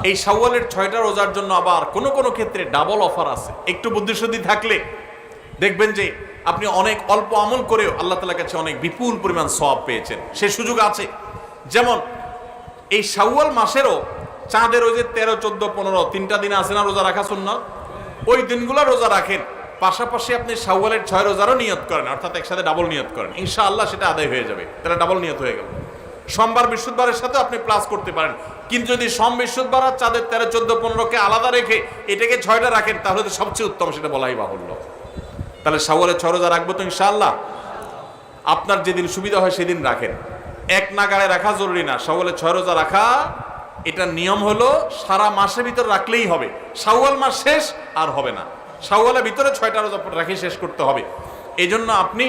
এই শাওয়ালের 6টা রোজার জন্য আবার কোনো কোনো ক্ষেত্রে ডাবল অফার আছে। একটু বুদ্ধিশুদ্ধি থাকলে দেখবেন যে আপনি অনেক অল্প আমল করেও আল্লাহ তাআলার কাছে অনেক বিপুল পরিমাণ সওয়াব পেয়েছেন, সে সুযোগ আছে। যেমন এই শাওয়াল মাসেরও চাঁদের ওই যে 13, 14, 15 তিনটা দিন আছে না রোজা রাখা সুন্নাত, ওই দিনগুলো রোজা রাখেন, পাশাপাশি আপনি শাওয়ালের 6 রোজারও নিয়ত করেন, অর্থাৎ একসাথে ডাবল নিয়ত করেন, ইনশাআল্লাহ সেটা আদায় হয়ে যাবে। তাহলে ডাবল নিয়ত হয়ে গেল। সোমবার বৃহস্পতিবারের সাথে আপনি প্লাস করতে পারেন, কিন্তু যদি সোম বৃহস্পতিবার আর চাঁদের 13, 14, 15কে আলাদা রেখে এটাকে 6টা রাখেন তাহলে তো সবচেয়ে উত্তম, সেটা বলাই বাহুল্য। তাহলে শাওয়ালের 6 রোজা রাখবো তো ইনশাআল্লাহ। আপনার যেদিন সুবিধা হয় সেদিন রাখেন, এক নাগাড়ে রাখা জরুরি না। শাওয়ালের 6 রোজা রাখা এটার নিয়ম হলো সারা মাসের ভিতর রাখলেই হবে, শাওয়াল মাস শেষ আর হবে না, শাওয়ালের ভিতরে 6টা রোজা রাখে শেষ করতে হবে। এই জন্য আপনি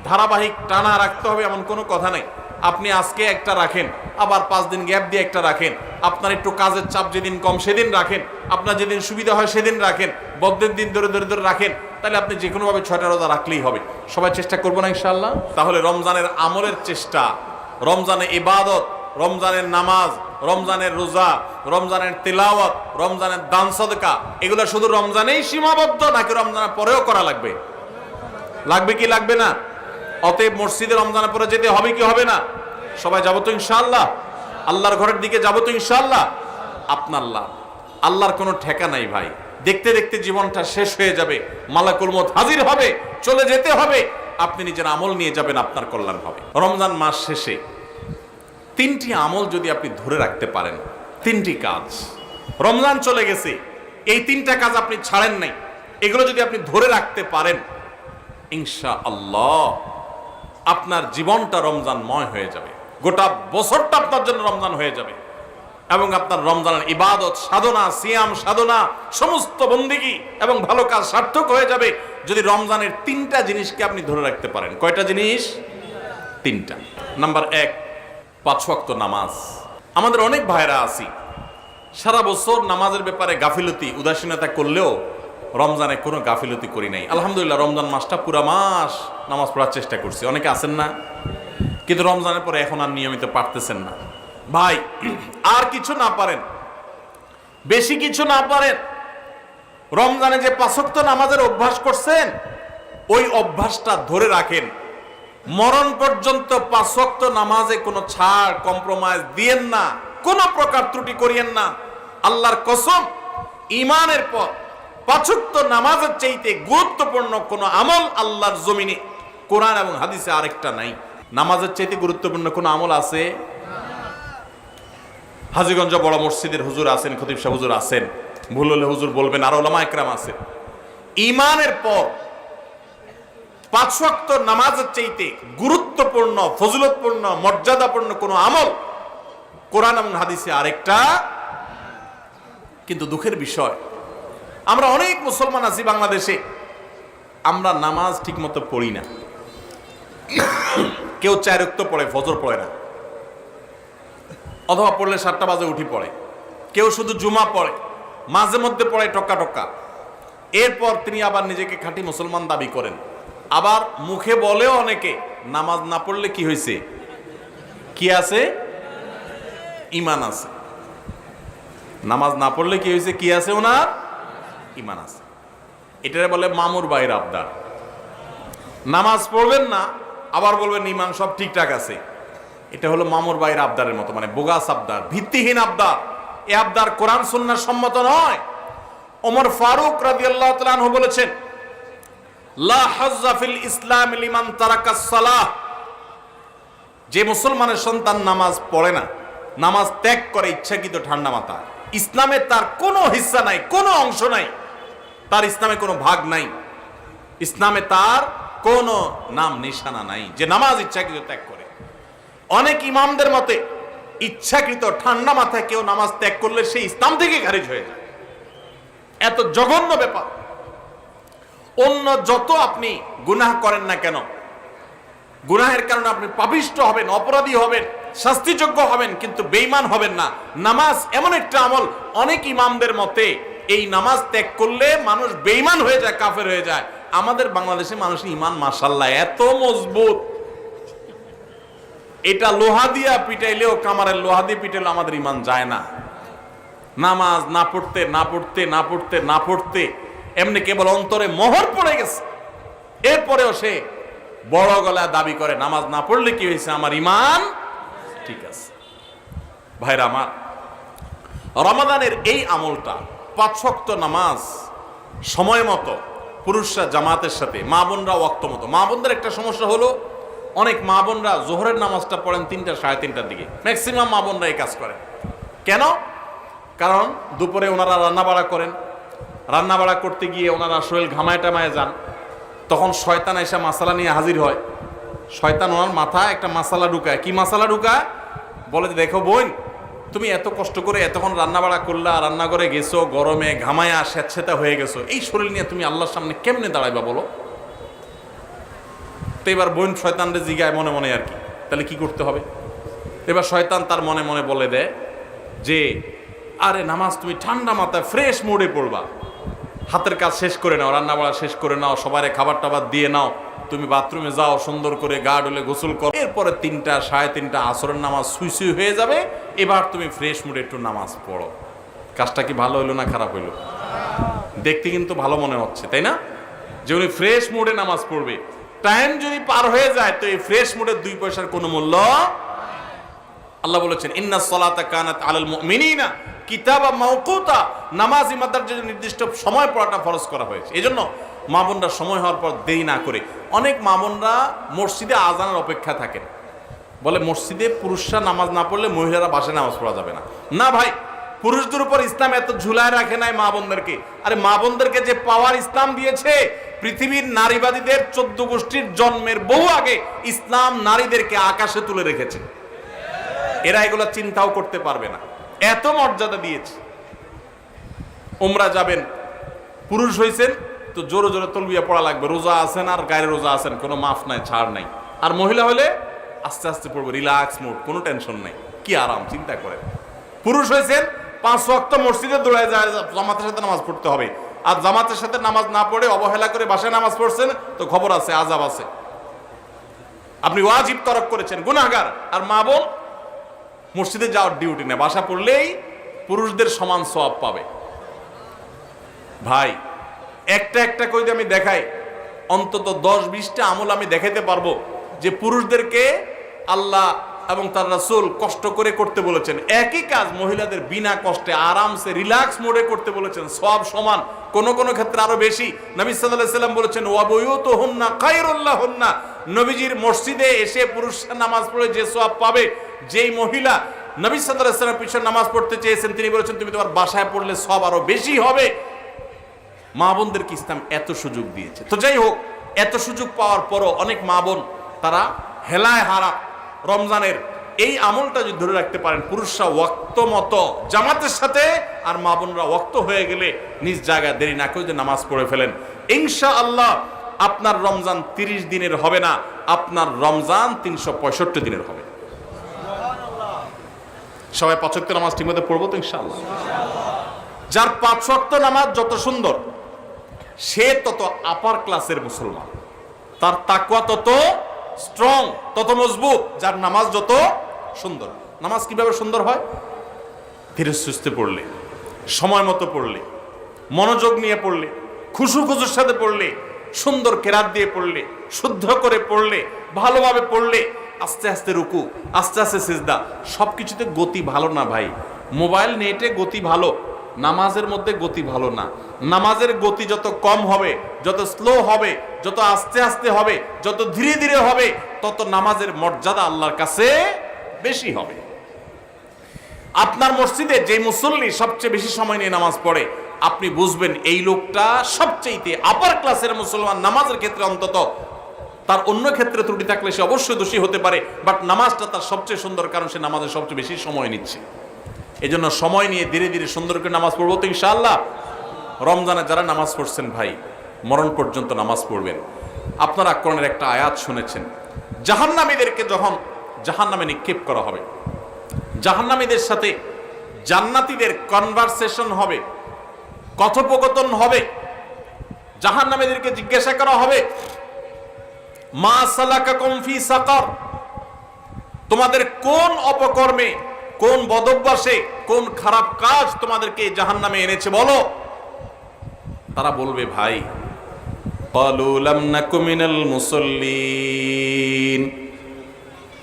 ধারাবাহিক টানা রাখতে হবে এমন কোনো কথা নাই। আপনি আজকে একটা রাখেন, আবার 5 দিন গ্যাপ দিয়ে একটা রাখেন, আপনার একটু কাজের চাপ যেদিন কম সেদিন রাখেন, আপনার যেদিন সুবিধা হয় সেদিন রাখেন, বদ্ধের দিন ধরে ধরে ধরে রাখেন, তাহলে আপনি যে কোনোভাবে 6টা রোজা রাখলেই হবে। সবাই চেষ্টা করবো না ইনশাআল্লাহ? তাহলে রমজানের আমলের চেষ্টা, রমজানের ইবাদত, রমজানের নামাজ, রমজানের রোজা, রমজানের তিলাওয়াত, রমজানের দান সদকা, এগুলো শুধু রমজানেই সীমাবদ্ধ নাকি রমজানের পরেও করা লাগবে? লাগবে কি লাগবে না? অতএব মসজিদে রমজানের পরে যেতে হবে কি হবে না? সবাই যাবো তো ইনশাআল্লাহ? আল্লাহর ঘরের দিকে যাবো তো ইনশাআল্লাহ? আপনার লাভ, আল্লাহর কোনো ঠেকা নাই ভাই। দেখতে দেখতে জীবনটা শেষ হয়ে যাবে, মালাকুল মউত হাজির হবে, চলে যেতে হবে, আপনি নিজের আমল নিয়ে যাবেন, আপনার কল্যাণ হবে। রমজান মাস শেষে 3টি আমল যদি আপনি ধরে রাখতে পারেন, 3টি কাজ, রমজান চলে গেছে, এই 3টা কাজ আপনি ছাড়েন নাই, এগুলো যদি আপনি ধরে রাখতে পারেন ইনশাআল্লাহ আপনার জীবনটা রমজানময় হয়ে যাবে, গোটা বছরটা আপনার জন্য রমজান হয়ে যাবে, এবং আপনার রমজানের ইবাদত সাধনা, সিয়াম সাধনা, সমস্ত বন্দেগী এবং ভালো কাজ সার্থক হয়ে যাবে যদি রমজানের 3টা জিনিসকে আপনি ধরে রাখতে পারেন। কয়টা জিনিস? 3টা। নাম্বার 1, 5 ওয়াক্ত নামাজ। আমাদের অনেক ভাইরা আছি সারা বছর নামাজের ব্যাপারে গাফিলতি উদাসীনতা করলেও রমজানে কোনো গাফিলতি করি নাই। আলহামদুলিল্লাহ রমজান মাসটা পুরা মাস নামাজ পড়ার চেষ্টা করছি। অনেকে আছেন না, কিন্তু রমজানের পরে এখন আর নিয়মিত পারতেছেন না। ভাই আর কিছু না পারেন, বেশি কিছু না পারেন, রমজানে যে 5 ওয়াক্ত নামাজের অভ্যাস করছেন ওই অভ্যাসটা ধরে রাখেন, মরণ পর্যন্ত 5 ওয়াক্ত নামাজে কোনো ছাড় কম্প্রোমাইজ দিয়েন না, কোনো প্রকার ত্রুটি করিয়েন না। আল্লাহর কসম, ঈমানের পর 5 ওয়াক্ত নামাজের চাইতে গুরুত্বপূর্ণ কোনো আমল আল্লাহর জমিনে কোরআন এবং হাদিসে আরেকটা নাই। নামাজের চাইতে গুরুত্বপূর্ণ কোনো আমল আছে? হাজীগঞ্জ বড় মসজিদের হুজুর আছেন, খতিব সাহেব হুজুর আছেন, ভুল হলে হুজুর বলবেন, আর উলামা একরাম আছেন। ঈমানের পর 5 ওয়াক্ত নামাজের চাইতে গুরুত্বপূর্ণ, ফজিলতপূর্ণ, মর্যাদাপূর্ণ কোনো আমল কোরআন এবং হাদিসে আরেকটা। কিন্তু দুঃখের বিষয়, আমরা অনেক মুসলমান আছি বাংলাদেশে, আমরা নামাজ ঠিক মতো পড়ি না। কেউ 4 ওয়াক্ত পড়ে, ফজর পড়ে না, অথবা পড়লে 7টা বাজে উঠি পড়ে। কেউ শুধু জুমা পড়ে, মাঝে মধ্যে পড়ে টক্কা টক্কা। এরপর তিনি আবার নিজেকে খাঁটি মুসলমান দাবি করেন, আবার মুখে বলেও অনেকে নামাজ না পড়লে কি হয়েছে, কি আছে, ঈমান আছে। নামাজ না পড়লে কি হয়েছে, কি আছে, ওনার ঈমান আছে। এটারে বলে মামুর ভাইয়ের আবদার। নামাজ পড়বেন না, আবার বলবেন ঈমান সব ঠিকঠাক আছে। এটা হলো মামুর ভাইয়ের আবদারের মতো, মানে বোগাস আবদার, ভিত্তিহীন আবদার। এই আবদার কোরআন সুন্নাহর সম্মত নয়। ওমর ফারুক রাদিয়াল্লাহু তাআলা আনহু বলেছেন, লা হাজ্জা ফিল ইসলাম লিমান তারাকাস সালাহ। যে মুসলমানের সন্তান নামাজ পড়ে না, নামাজ ত্যাগ করে ইচ্ছাকৃত ঠান্ডা মাথায়, ইসলামে তার কোনো হিস্সা নাই, কোনো অংশ নাই, তার ইসলামে কোনো ভাগ নাই, ইসলামে তার কোনো নাম নিশানা নাই, যে নামাজ ইচ্ছাকৃত ত্যাগ করে। অনেক ইমামদের মতে ইচ্ছাকৃত ঠান্ডা মাথায় কেউ নামাজ ত্যাগ করলে সে ইসলাম থেকে খারিজ হয়ে যায়। এত জঘন্য ব্যাপার। অন্য যত আপনি গুনাহ করেন না কেন, গুনাহের কারণে আপনি পাপিষ্ঠ হবেন, অপরাধী হবেন, শাস্তিযোগ্য হবেন, কিন্তু বেঈমান হবেন না। নামাজ এমন একটা আমল, অনেক ইমামদের মতে এই নামাজ ত্যাগ করলে মানুষ বেঈমান হয়ে যায়, কাফের হয়ে যায়। আমাদের বাংলাদেশে মানুষের ঈমান মাশাআল্লাহ এত মজবুত, এটা লোহা দিয়া পিটাইলেও, কামারের লোহা দিয়ে পিটাইলেও আমাদের ঈমান যায় না। নামাজ না পড়তে না পড়তে না পড়তে না পড়তে এমনি কেবল অন্তরে মোহর পড়ে গেছে, এরপরেও সে বড় গলায় দাবি করে নামাজ না পড়লে কি হয়েছে, আমার ঈমান ঠিক আছে। ভাইরা আমার, রমাদানের এই আমলটা 5 ওয়াক্ত নামাজ সময় মতো পুরুষরা জামাতের সাথে, মা বোনরা ওয়াক্ত মতো। মা বোনদের একটা সমস্যা হলো অনেক মা বোনরা জোহরের নামাজটা পড়েন 3টা সাড়ে 3টার দিকে, ম্যাক্সিমাম মা বোনরা এই কাজ করেন। কেন? কারণ দুপুরে ওনারা রান্না বাড়া করেন, রান্না বাড়া করতে গিয়ে ওনারা শরীর ঘামায় টামায় যান, তখন শয়তান এসে মাসালা নিয়ে হাজির হয়। শয়তান ওনার মাথায় একটা মাসালা ঢুকায়। কি মাসালা ঢুকায়? বলে যে দেখো বোন, তুমি এত কষ্ট করে এতক্ষণ রান্না বাড়া করলা, রান্নাঘরে গেছো, গরমে ঘামায়া স্যাঁতস্যাঁতে হয়ে গেছো, এই শরীর নিয়ে তুমি আল্লাহর সামনে কেমনে দাঁড়াইবা বলো? তো এবার বোন শয়তানরে জিগায় মনে মনে আর কি, তাহলে কি করতে হবে? এবার শয়তান তার মনে মনে বলে দেয় যে আরে নামাজ তুমি ঠান্ডা মাথায় ফ্রেশ মোডে পড়বা, হাতের কাজ শেষ করে নাও, রান্না বাড়া শেষ করে নাও, সবারে খাবার টাবার দিয়ে নাও, তুমি বাথরুমে যাও, সুন্দর করে গা ডলে গোসল করো, এরপরে 3টা সাড়ে 3টা আসরের নামাজ সুই সুই হয়ে যাবে, এবার তুমি ফ্রেশ মুডে একটু নামাজ পড়ো। কাজটা কি ভালো হইলো না খারাপ হইলো? দেখতে কিন্তু ভালো মনে হচ্ছে, তাই না? যে উনি ফ্রেশ মুডে নামাজ পড়বে। টাইম যদি পার হয়ে যায় তো এই ফ্রেশ মুডের 2 পয়সার কোনো মূল্য। আল্লাহ বলেছেন ইন্নাস সালাতা কানাত আলাল মুমিনিনা কিতাবাম মাওকুতা, নামাজ ইমানদারদের জন্য নির্দিষ্ট সময় পড়াটা ফরজ করা হয়েছে। এজন্য মা বোনরা সময় হওয়ার পর দেরি না করে, অনেক মা বোনরা মসজিদে আজানের অপেক্ষা থাকেন, বলে মসজিদে পুরুষরা নামাজ না পড়লে মহিলারা বাসায় নামাজ পড়া যাবে না। না ভাই, পুরুষদের উপর ইসলাম এত ঝুলায় রাখে নাই মা বোনদেরকে। আরে মা বোনদেরকে যে পাওয়ার ইসলাম দিয়েছে, পৃথিবীর নারীবাদীদের 14 গোষ্ঠীর জন্মের বহু আগে ইসলাম নারীদেরকে আকাশে তুলে রেখেছে। এরা এগুলো চিন্তাও করতে পারবে না, এত মর্যাদা দিয়েছে। উমরা যাবেন, পুরুষ হয়েছেন তো জোরে জোরে তলবিয়া পড়া লাগবে, রোজা আছেন আর গায়ে রোজা আছেন, কোনো মাফ নাই, ছাড় নাই। আর মহিলা হলে আস্তে আস্তে পড়বে, রিল্যাক্স মুড, কোনো টেনশন নাই, কি আরাম, চিন্তা করেন। পুরুষ হয়েছেন 5 ওয়াক্ত মসজিদে দৌড়ায় যায়, জামাতের সাথে নামাজ পড়তে হবে, আর জামাতের সাথে নামাজ না পড়ে অবহেলা করে বাসায় নামাজ পড়ছেন তো খবর আছে, আযাব আছে, আপনি ওয়াজিব তরক করেছেন, গুনাহগার। আর মা বোন মসজিদে যাওয়ার ডিউটি নেই, বাসা পড়লেই পুরুষদের সমান সওয়াব পাবে। ভাই একটা একটা করে আমি দেখাই, অন্তত 10-20টা আমল আমি দেখাইতে পারবো যে পুরুষদেরকে আল্লাহ এবং তার রাসূল কষ্ট করে করতে বলেছেন, একই কাজ মহিলাদের বিনা কষ্টে আরামসে রিল্যাক্স মোডে করতে বলেছেন, সব সমান, কোন কোন ক্ষেত্রে আরো বেশি। নবী সাল্লাল্লাহু আলাইহি ওয়াসাল্লাম বলেছেন ওয়া বুয়ুতুহুন্না খায়রুল লাহুন্না, নবীজির মসজিদে এসে পুরুষরা নামাজ পড়ে যে সওয়াব পাবে, যেই মহিলা নবী সাল্লাল্লাহু আলাইহি ওয়াসাল্লামের পিছনে নামাজ পড়তে চেয়েছেন তিনি বলেছেন তুমি তোমার বাসায় পড়লে সওয়াব আরো বেশি হবে। মা বোনদেরকে ইসলাম এত সুযোগ দিয়েছে। তো যাই হোক, এত সুযোগ পাওয়ার পরও অনেক মা বোন তারা হেলায় হারা রমজানের এই আমলটা যদি ধরে রাখতে পারেন, পুরুষরা ওয়াক্ত মতো জামাতের সাথে আর মা বোনরা ওয়াক্ত হয়ে গেলে নিজ জায়গায় দেরি না করে নামাজ পড়ে ফেলেন, ইনশাআল্লাহ আপনার রমজান 30 দিনের হবে না, আপনার রমজান 365 দিনের হবে। সবাই 5 ওয়াক্ত নামাজ ঠিকমতো পড়বো তো ইনশাআল্লাহ। যার 5 ওয়াক্ত নামাজ যত সুন্দর সে তত আপার ক্লাসের মুসলমান, তার তাকওয়া তত স্ট্রং, তত মজবুত। যার নামাজ যত সুন্দর। নামাজ কিভাবে সুন্দর হয়? ধীরে সুস্থে পড়লে, সময় মতো পড়লে, মনোযোগ নিয়ে পড়লে, খুশু খুশুর সাথে পড়লে, সুন্দর কেরাত দিয়ে পড়লে, শুদ্ধ করে পড়লে, ভালোভাবে পড়লে, আস্তে আস্তে রুকু, আস্তে আস্তে সিজদা, সবকিছুতে গতি ভালো না ভাই। মোবাইল নেটে গতি ভালো, নামাজের মধ্যে গতি ভালো না। নামাজের গতি যত কম হবে, যত স্লো হবে, যত আস্তে আস্তে হবে, যত ধীরে ধীরে হবে, তত নামাজের মর্যাদা আল্লাহর কাছে বেশি হবে। আপনার মসজিদে যে মুসল্লি সবচেয়ে বেশি সময় নিয়ে নামাজ পড়ে, আপনি বুঝবেন এই লোকটা সবচেয়ে আপার ক্লাসের মুসলমান। নামাজের ক্ষেত্রে অন্তত, তার অন্য ক্ষেত্রে ত্রুটি থাকলে সে অবশ্যই দোষী হতে পারে, বাট নামাজটা তার সবচেয়ে সুন্দর, কারণ সে নামাজের সবচেয়ে বেশি সময় নিচ্ছে। এই জন্য সময় নিয়ে ধীরে ধীরে সুন্দর করে নামাজ পড়বো তো ইনশাআল্লাহ। রমজানে যারা নামাজ পড়ছেন ভাই, মরণ পর্যন্ত নামাজ পড়বেন। আপনারা কোরআনের একটা আয়াত শুনেছেন, জাহান্নামীদেরকে যখন জাহান্নামে নিক্ষেপ করা হবে, জাহান্নামীদের সাথে জান্নাতীদের কনভারসেশন হবে, কথোপকথন হবে। জাহান্নামীদেরকে জিজ্ঞাসা করা হবে মা সালাকাকুম ফি সাকার, তোমাদের কোন অপকর্মে, কোন বদভ্যাসে, কোন খারাপ কাজ তোমাদেরকে জাহান্নামে এনেছে বলো। তারা বলবে ভাই, ক্বালু লাম নাকু মিনাল মুসাল্লিন,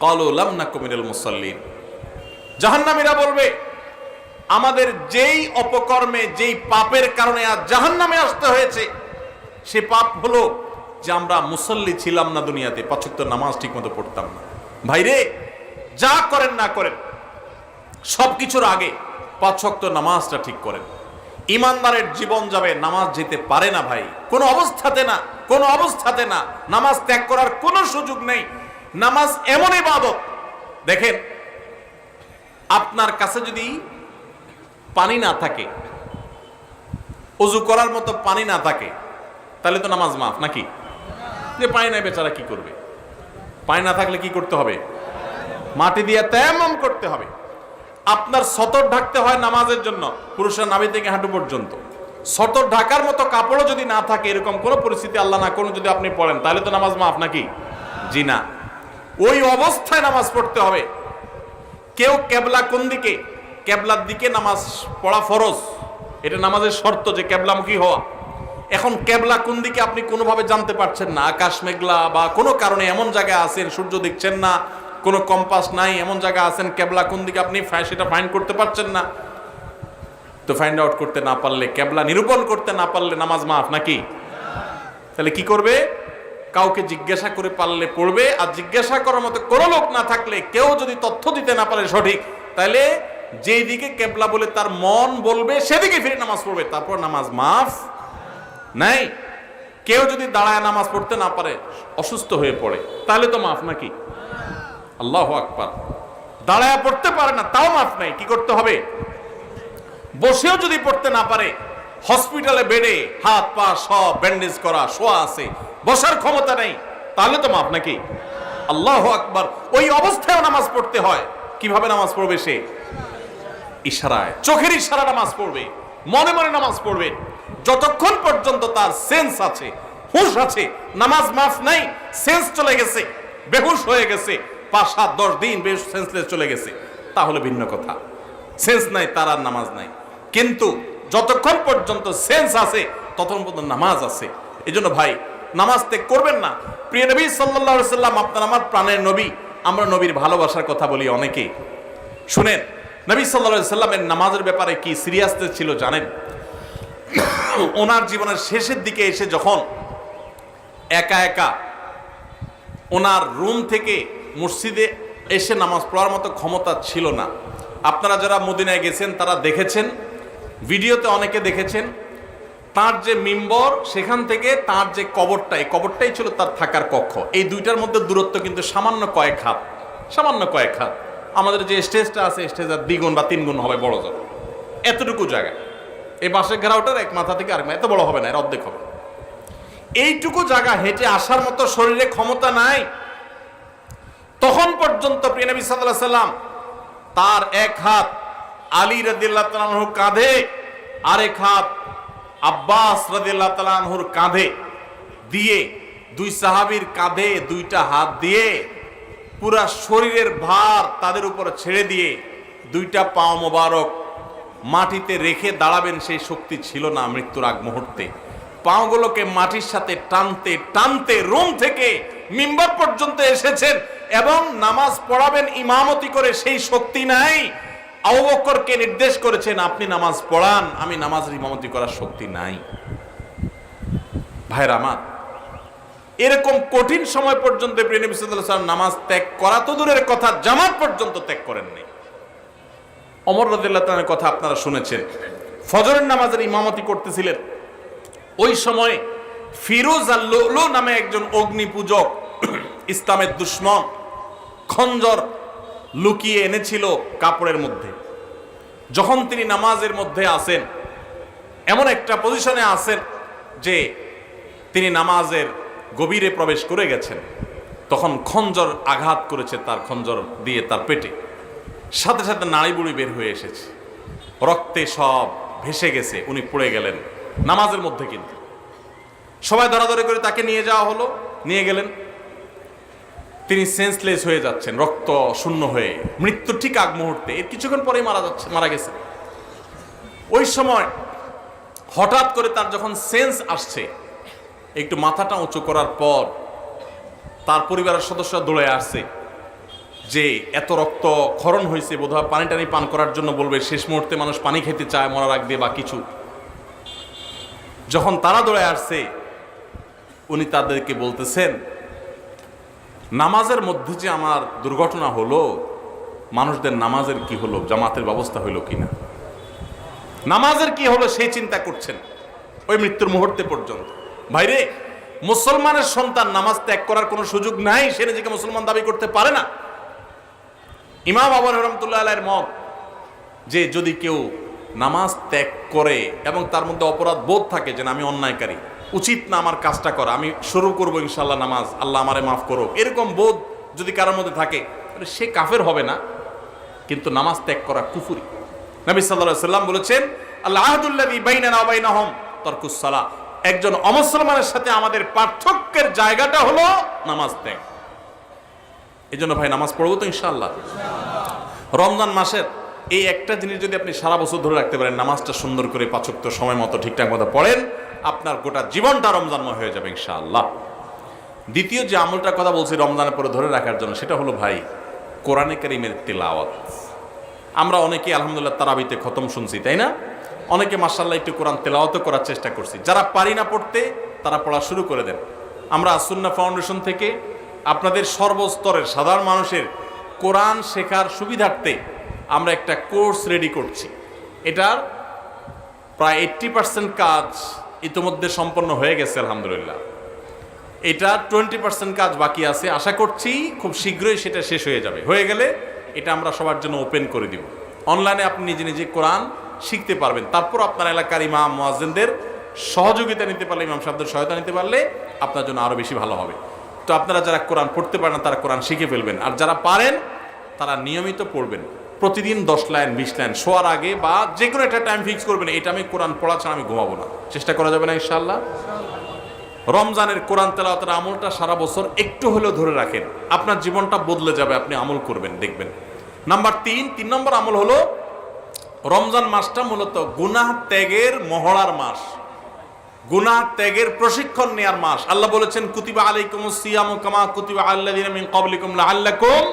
ক্বালু লাম নাকু মিনাল মুসাল্লিন। জাহান্নামীরা বলবে, আমাদের যেই অপকর্মে, যেই পাপের কারণে আজ জাহান্নামে আসতে হয়েছে, সে পাপ হলো যে আমরা মুসল্লি ছিলাম না দুনিয়াতে, 5 ওয়াক্ত নামাজ ঠিক মতো পড়তাম না। ভাইরে, যা করেন না করেন, সবকিছুর আগে 5 ওয়াক্ত নামাজটা ঠিক করেন। ইমানদারের জীবন যাবে, নামাজ যেতে পারে না ভাই, কোনো অবস্থাতে না, কোনো অবস্থাতে না। নামাজ ত্যাগ করার কোনো সুযোগ নেই। নামাজ এমন ইবাদত, দেখেন আপনার কাছে যদি পানি না থাকে, ওযু করার মতো পানি না থাকে, তাহলে তো নামাজ মাফ নাকি? যে পানি নাই বেচারা কি করবে? পানি না থাকলে কি করতে হবে? মাটি দিয়ে তায়াম্মুম করতে হবে। আপনার সতর ঢাকতে হয় নামাজের জন্য, পুরুষের নাভি থেকে হাঁটু পর্যন্ত। সতর ঢাকার মতো কাপড়ও যদি না থাকে, এরকম কোন পরিস্থিতি আল্লাহ না করুন যদি আপনি পড়েন, তাহলে তো নামাজ মাফ নাকি? জি না, ওই অবস্থায় নামাজ পড়তে হবে। কেউ কেবলা কোন দিকে, কেবলার দিকে নামাজ পড়া ফরজ, এটা নামাজের শর্ত যে কেবলামুখী হওয়া। এখন কেবলা কোন দিকে আপনি কোনোভাবে জানতে পারছেন না, আকাশ মেঘলা বা কোনো কারণে এমন জায়গায় আছেন সূর্য দেখছেন না, কোনো কম্পাস নাই, এমন জায়গা আছেন কেবলা কোন দিকে আপনি সেটা ফাইন্ড করতে পারছেন না। তো ফাইন্ড আউট করতে না পারলে, কেবলা নিরূপণ করতে না পারলে নামাজ মাফ নাকি? তাহলে কি করবে? কাউকে জিজ্ঞাসা করে পারলে পড়বে, আর জিজ্ঞাসা করার মতো কোনো লোক না থাকলে, কেউ যদি তথ্য দিতে না পারে সঠিক, তাহলে যেই দিকে কেবলা বলে তার মন বলবে সেদিকে ফিরে নামাজ পড়বে, তারপর নামাজ মাফ নাই। কেউ যদি দাঁড়ায় নামাজ পড়তে না পারে, অসুস্থ হয়ে পড়ে, তাহলে তো মাফ নাকি? আল্লাহু আকবার। দাঁড়ায় পড়তে পারে না, তাও মাফ নাই। কি করতে হবে? বসেও যদি পড়তে না পারে, হসপিটালে বেডে হাত পা সব ব্যান্ডেজ করা, শোয়া আছে, বসার ক্ষমতা নেই, তাহলে তো মাফ নাকি? আল্লাহু আকবার। ওই অবস্থায় নামাজ পড়তে হয়। কিভাবে নামাজ পড়বে সে? ইশারায়, চোখের ইশারা নামাজ পড়বে, মনে মনে নামাজ পড়বে। যতক্ষণ পর্যন্ত তার সেন্স আছে, হুঁশ আছে, নামাজ মাফ নাই। সেন্স চলে গেছে, বেহুশ হয়ে গেছে, 5, 7, 10 দিন বেশ সেন্সলেস চলে গেছে, তাহলে ভিন্ন কথা। সেন্স নাই, তার আর নামাজ নাই। কিন্তু যতক্ষণ পর্যন্ত সেন্স আছে, ততক্ষণ পর্যন্ত নামাজ আছে। এই জন্য ভাই, নামাজ ত্যাগ করবেন না। প্রিয় নবী সাল্লাল্লাহু আলাইহি সাল্লাম, আপনার আমার প্রাণের নবী, আমরা নবীর ভালোবাসার কথা বলি অনেকে। শুনেন, নবী সাল্লাল্লাহু আলাইহি সাল্লামের নামাজের ব্যাপারে কি সিরিয়াসনেস ছিল জানেন? ওনার জীবনের শেষের দিকে এসে যখন একা একা ওনার রুম থেকে মসজিদে এসে নামাজ পড়ার মতো ক্ষমতা ছিল না। আপনারা যারা মদিনায় গেছেন তারা দেখেছেন, ভিডিওতে অনেকে দেখেছেন, তার যে মিম্বর, সেখান থেকে তার যে কবরটা, এই কবরটাই ছিল তার থাকার কক্ষ। এই দুইটার মধ্যে দূরত্ব কিন্তু সামান্য কয়েক হাত, সামান্য কয়েক হাত। আমাদের যে স্টেজটা আছে, স্টেজের 2 গুণ বা 3 গুণ হবে বড় জোর, এতটুকু জায়গা। এই বাঁশের ঘেরাওটার এক মাথা থেকে আরেক মাথা, এত বড় হবে না, এর অর্ধেক হবে। এইটুকু জায়গা হেঁটে আসার মতো শরীরে ক্ষমতা নাই। তখন পর্যন্ত প্রিয় নবী সাল্লাল্লাহু আলাইহি সাল্লাম তার এক হাত আলী রাদিয়াল্লাহু তাআলা আনহুর কাঁধে, আরেক হাত আব্বাস রাদিয়াল্লাহু তাআলা আনহুর কাঁধে দিয়ে, 2 সাহাবীর কাঁধে 2টা হাত দিয়ে পুরা শরীরের ভার তাদের উপর ছেড়ে দিয়ে 2টা পা মোবারক মাটিতে রেখে দাঁড়াবেন, সেই শক্তি ছিল না মৃত্যুর আগ মুহূর্তে। পাগুলোকে মাটির সাথে টানতে টানতে রুম থেকে মিম্বার পর্যন্ত এসেছেন এবং নামাজ পড়াবেন ইমামতি করে, সেই শক্তি নাই। আবু বকরকে নির্দেশ করেছেন, আপনি নামাজ পড়ান, আমি নামাজের ইমামতি করার শক্তি নাই। ভাইরা আমার, এরকম কঠিন সময় পর্যন্ত প্রিয় নবী সাল্লাল্লাহু আলাইহি ওয়াসাল্লাম নামাজ ত্যাগ করা তো দূরের কথা, জামাত পর্যন্ত ত্যাগ করেননি। ওমর রাদিয়াল্লাহু তাআলার কথা আপনারা শুনেছেন, ফজরের নামাজের ইমামতি করতেছিলেন। ওই সময় ফিরোজ আল-লুলু নামে একজন অগ্নি পূজক, ইসলামের দুশমন, খঞ্জর লুকিয়ে এনেছিল কাপড়ের মধ্যে। যখন তিনি নামাজের মধ্যে আসেন, এমন একটা পজিশনে আসেন যে তিনি নামাজের গভীরে প্রবেশ করে গেছেন, তখন খঞ্জর আঘাত করেছে তার খঞ্জর দিয়ে তার পেটে। সাথে সাথে নাড়ি বুড়ি বের হয়ে এসেছে, রক্তে সব ভেসে গেছে, উনি পড়ে গেলেন নামাজের মধ্যে। কিন্তু সবাই ধরাধরি করে তাকে নিয়ে যাওয়া হলো, নিয়ে গেলেন। তিনি সেন্সলেস হয়ে যাচ্ছেন, রক্ত শূন্য হয়ে, মৃত্যুর ঠিক আগ মুহূর্তে, এর কিছুক্ষণ পরেই মারা গেছে। ওই সময় হঠাৎ করে তার যখন সেন্স আসছে, একটু মাথাটা উঁচু করার পর তার পরিবারের সদস্যরা দৌড়ে আসছে যে এত রক্ত ক্ষরণ হয়েছে, বোধহয় পানি টানি পান করার জন্য বলবে, শেষ মুহূর্তে মানুষ পানি খেতে চায় মরার আগ দিয়ে বা কিছু। যখন তারা দৌড়ে আসছে, উনি তাদেরকে বলতেছেন, নামাজের মধ্যে যে আমার দুর্ঘটনা হলো, মানুষদের নামাজের কি হলো, জামাতের ব্যবস্থা হইল কিনা, নামাজের কি হলো সেই চিন্তা করছেন ওই মৃত্যুর মুহূর্তে পর্যন্ত। ভাইরে, মুসলমানের সন্তান নামাজ ত্যাগ করার কোনো সুযোগ নাই, সে নিজেকে মুসলমান দাবি করতে পারে না। ইমাম আবু হানিফা রাহমাতুল্লাহ আলাইহির মত যে যদি কেউ নামাজ ত্যাগ করে এবং তার মধ্যে অপরাধ বোধ থাকে যে আমি অন্যায়কারী, উচিত না আমার কাজটা করা, আমি শুরু করবো ইনশাআল্লাহ নামাজ, আল্লাহ আমারে মাফ করো, এরকম বোধ যদি কারোর মধ্যে থাকে, সে কাফের হবে না, কিন্তু নামাজ ত্যাগ করা কুফরি। নবী সাল্লাল্লাহু আলাইহি সাল্লাম বলেছেন, আল আহদুল্লাযী বাইনানা ওয়া বাইনাহুম তারকুস সালাহ, একজন অমুসলমানের সাথে আমাদের পার্থক্যের জায়গাটা হলো নামাজ ত্যাগ। এজন্য ভাই নামাজ পড়বো তো ইনশাআল্লাহ। রমজান মাসের এই একটা জিনিস যদি আপনি সারা বছর ধরে রাখতে পারেন, নামাজটা সুন্দর করে 5 ওয়াক্ত সময় মতো ঠিকঠাক মতো পড়েন, আপনার গোটা জীবনটা রমজানময় হয়ে যাবে ইনশাআল্লাহ। দ্বিতীয় যে আমলটার কথা বলছি রমজানের পরে ধরে রাখার জন্য, সেটা হলো ভাই কোরআনে কারীমের তেলাওয়াত। আমরা অনেকে আলহামদুলিল্লাহ তারাবিতে খতম শুনছি, তাই না? অনেকে মাশাআল্লাহ একটু কোরআন তেলাওয়াতও করার চেষ্টা করছি। যারা পারি না পড়তে, তারা পড়া শুরু করে দেন। আমরা সুন্নাহ ফাউন্ডেশন থেকে আপনাদের সর্বস্তরের সাধারণ মানুষের কোরআন শেখার সুবিধার্থে আমরা একটা কোর্স রেডি করছি। এটার প্রায় 80% কাজ ইতিমধ্যে সম্পন্ন হয়ে গেছে আলহামদুলিল্লাহ। এটা 20% কাজ বাকি আছে। আশা করছি খুব শীঘ্রই সেটা শেষ হয়ে যাবে। হয়ে গেলে এটা আমরা সবার জন্য ওপেন করে দিব। অনলাইনে আপনি নিজে নিজে কোরআন শিখতে পারবেন। তারপর আপনার এলাকার ইমাম মুয়াজ্জিনদের সহযোগিতা নিতে পারলে, ইমাম সাহেবদের সহায়তা নিতে পারলে আপনার জন্য আরো বেশি ভালো হবে। তো আপনারা যারা কোরআন পড়তে পারেন না, তারা কোরআন শিখে ফেলবেন, আর যারা পারেন তারা নিয়মিত পড়বেন। প্রতিদিন 10 লাইন 20 লাইন শোয়ার আগে বা যে কোনো একটা টাইম ফিক্স করবেন, এটা আমি কোরআন পড়া ছাড়া আমি ঘুমাবো না। চেষ্টা করা যাবে না ইনশাআল্লাহ? রমজানের কোরআন তেলাওয়াতের আমলটা সারা বছর একটু হলেও ধরে রাখেন, আপনার জীবনটা বদলে যাবে, আপনি আমল করবেন দেখবেন। নাম্বার 3 নম্বর আমল হলো, রমজান মাসটা মূলত গুনাহ ত্যাগের মহড়ার মাস, গুনাহ ত্যাগের প্রশিক্ষণ নেয়ার মাস। আল্লাহ বলেছেন, কুতিবা আলাইকুমুস সিয়ামু কামা কুতিবা আলাল্লাযিনা মিন ক্বাবলিকুম লাআল্লাকুম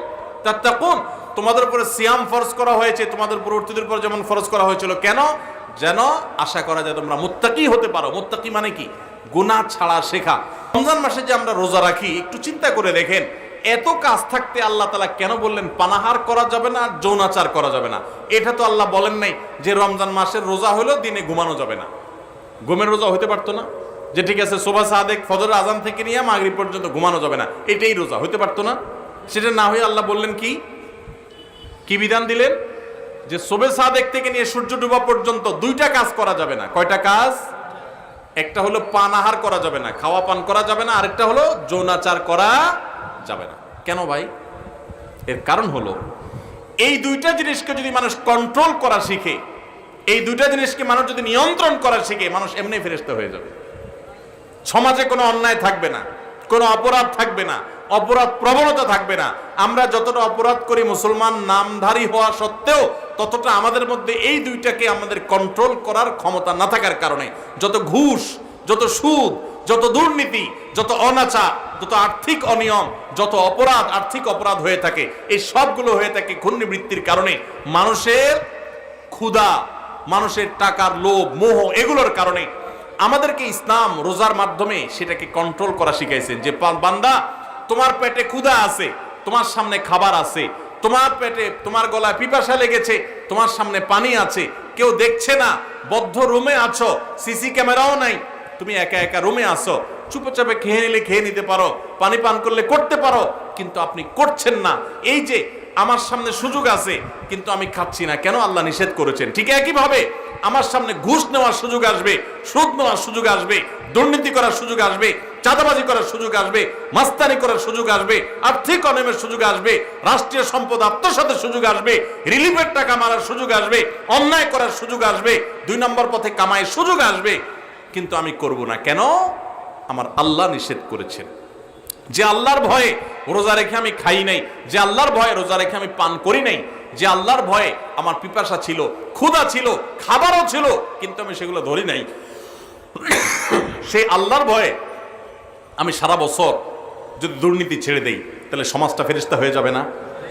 তাত্তাকুন, তোমাদের উপরে সিয়াম ফরজ করা হয়েছে, তোমাদের পূর্ববর্তীদের উপর যেমন ফরজ করা হয়েছিল। কেন? যেন আশা করা যায় তোমরা মুত্তাকি হতে পারো। মুত্তাকি মানে কি? গুনাহ ছাড়া শেখা। রমজান মাসে যে আমরা রোজা রাখি, একটু চিন্তা করে দেখেন, এত কাজ থাকতে আল্লাহ তাআলা কেন বললেন পানাহার করা যাবে না, যৌনাচার করা যাবে না? এটা তো আল্লাহ বলেন নাই যে রমজান মাসের রোজা হলো দিনে ঘুমানো যাবে না। ঘুমের রোজা হইতে পারতো না? যে ঠিক আছে সুবহ সাদেক ফজরের আজান থেকে নিয়ে মাগরিব পর্যন্ত ঘুমানো যাবে না, এটাই রোজা হইতে পারতো না? সেটা না হয়ে আল্লাহ বললেন কি বিধান দিলেন? যে সুবহ সাদেক থেকে নিয়ে সূর্য ডুবা পর্যন্ত 2টা কাজ করা যাবে না। কয়টা কাজ? একটা হলো পানাহার করা যাবে না, খাওয়া পান করা যাবে না, আরেকটা হলো যৌনাচার করা যাবে না। কেন ভাই? এর কারণ হলো, এই 2টা জিনিসকে যদি মানুষ কন্ট্রোল করা শিখে, এই 2টা জিনিসকে মানুষ যদি নিয়ন্ত্রণ করা শিখে, মানুষ এমনি ফেরেশতা হয়ে যাবে। সমাজে কোনো অন্যায় থাকবে না, কোনো অপরাধ থাকবে না, অপরাধ প্রবণতা থাকবে না। আমরা যতটা অপরাধ করি মুসলমান নামধারী হওয়া সত্ত্বেও, ততটা আমাদের মধ্যে এই 2টাকে আমাদের কন্ট্রোল করার ক্ষমতা না থাকার কারণে যত ঘুষ, যত সুদ, যত দুর্নীতি, যত অনাচার, যত আর্থিক অনিয়ম, যত অপরাধ, আর্থিক অপরাধ হয়ে থাকে, এই সবগুলো হয়ে থাকে ঘূর্ণিবৃত্তির কারণে। মানুষের ক্ষুধা, মানুষের টাকার লোভ, মোহ, এগুলোর কারণে। আমাদেরকে ইসলাম রোজার মাধ্যমে সেটাকে কন্ট্রোল করা শিখাইছেন যে বান্দা, তোমার পেটে ক্ষুধা আছে, তোমার সামনে খাবার আছে, তোমার পেটে, তোমার গলায় পিপাসা লেগেছে, তোমার সামনে পানি আছে, কেউ দেখছে না, বদ্ধ রুমে আছো, সিসি ক্যামেরাও নাই, তুমি একা একা রুমে আসো, চুপচাপে খেয়ে নিলে খেয়ে নিতে পারো, পানি পান করলে করতে পারো, কিন্তু আপনি করছেন না। এই যে আমার সামনে সুযোগ আছে কিন্তু আমি খাচ্ছি না, কেন? আল্লাহ নিষেধ করেছেন। ঠিক একইভাবে আমার সামনে ঘুষ নেওয়ার সুযোগ আসবে, সুদ নেওয়ার সুযোগ আসবে, দুর্নীতি করার সুযোগ আসবে, চাঁদাবাজি করার সুযোগ আসবে, মাস্তানি করার সুযোগ আসবে, আর্থিক অনিয়মের সুযোগ আসবে, রাষ্ট্রীয় সম্পদ আত্মসাতের সুযোগ আসবে, রিলিফের টাকা মারার সুযোগ আসবে, অন্যায় করার সুযোগ আসবে, 2 নম্বর পথে কামাইয়ের সুযোগ আসবে, কিন্তু আমি করব না। কেন? আমার আল্লাহ নিষেধ করেছেন। যে আল্লাহর ভয়ে রোজা রেখে আমি খাই নাই, যে আল্লাহর ভয়ে রোজা রেখে আমি পান করি নাই, যে আল্লাহর ভয়ে আমার পিপাসা ছিল, ক্ষুধা ছিল, খাবারও ছিল, কিন্তু আমি সেগুলো ধরি নাই, সেই আল্লাহর ভয়ে আমি সারা বছর যদি দুর্নীতি ছেড়ে দেই, তাহলে সমাজটা ফেরেশতা হয়ে যাবে না?